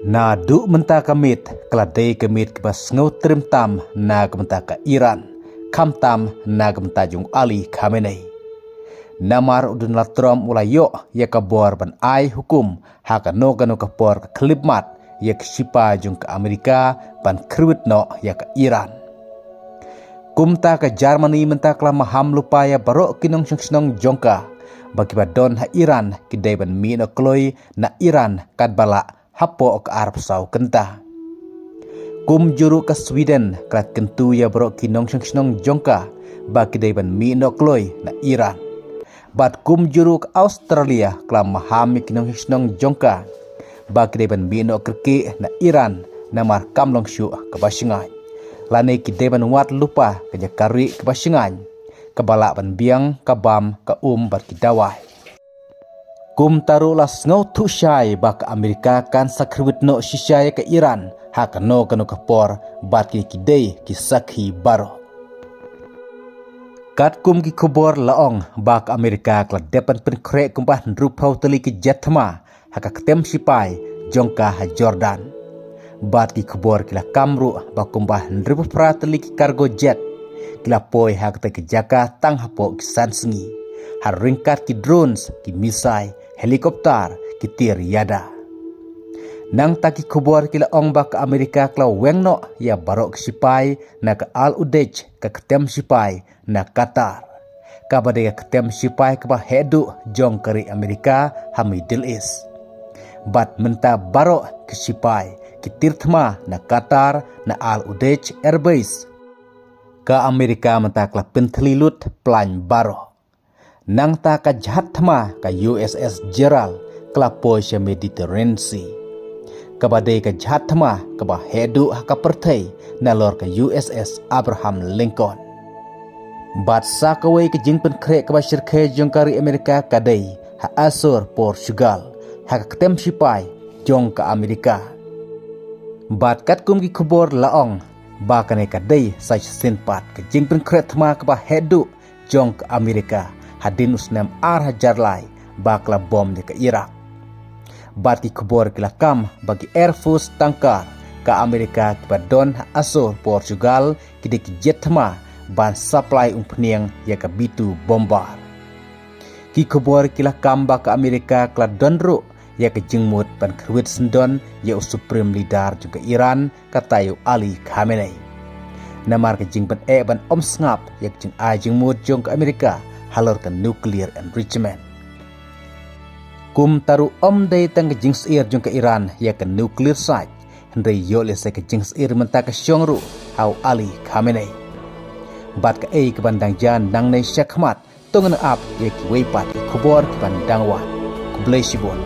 Na du menta kamit kelade kamit kebas ngau trim tam na kementa ka Iran kam tam na kementa jung Ali Khamenei. Namar udun latrom ulayo ya kabor ban ai hukum haka no gano kapor ka klipmat ya ksipa jung ka Amerika ban krwit no ya ka Iran. Kumta ka Germany menta kala maham lupaya barok kinong sungsnong jongka bagi badon ha Iran kidai ban mi no kloi na Iran kadbala hapo ke Arab Sau kenta. Kum juru ke Sweden kelat kentu ya barok kinong sungsnong jongka bagi dai ban mi no kloi na Iran. Bat kum juru ke Australia kelam maham kinong sungsnong jongka bagi dai ban mi no kerke na Iran namar kamlong syu ke basingan. Lane kidai ban wat lupa ke jakari ke basingan. Kebalak ban biang kabam ke bat kidawai. Kum taru las ngau tu syai bak Amerika kan sakrwit no syai ke Iran hak no kanu kapor bat ki kidai ki sakhi baro. Kat kum ki kubor laong bak Amerika kla depan pen krek kumpah nrupau teli ki jetma hak ketem sipai jongka ha Jordan. Bat ki kubor kila kamru bak kumpah nrupu prateli ki cargo jet kila poi hak te ki jaka tang hapo ki sansengi. Har ringkat ki drones ki misai helikopter ki tir yada. Nang taki kubor kila ong bak Amerika kla wengno ya barok sipai na ke Al Udeid ke ketem sipai na Qatar. Kabade ke ketem sipai ke bah hedu jong kari Amerika ha Middle East. Bat menta barok ke sipai ki tirthma na Qatar na Al Udeid Airbase. Ka Amerika menta kla pentelilut plan baro. Nang ta ka jahat thma ka USS Gerald kelapoi se Mediterranean Sea. Kabadai ka jahat thma ka ba hedu ka perthai na lor ka USS Abraham Lincoln. Bat sa kawai ka jingpen krek ka ba sirkhe jongkari Amerika kadai ha Asur Portugal ha ka ketem sipai jong ka Amerika. Bat kat kum ki khubor laong ba kane kadai sa sinpat ka jingpen krek thma ka ba hedu jong ka Amerika. Hadin usnam Hajar lai bakla bom di ke Iraq. Bati kubor kila kam bagi Air Force tangkar ka Amerika kiba don Asur Portugal kide ki jetma ban supply umpniang ya ka bitu bombar. Ki kubor kila kam ba ka Amerika kla donru ya ka jingmut ban krwit sendon ya supreme leader juga Iran katayu Ali Khamenei. Namar ka jingban ban omsngap ya jing jingmut jong ka Amerika halorkan nuclear enrichment. Kum taru day tang jings ir jong ke Iran ya ke nuclear site hendai yole se ke jings ir menta ke syongru hau Ali Khamenei. Bat ke ke bandang jan nang nei syakmat tongen ap ya ki weipat kubor ke bandang wan kublai sibon.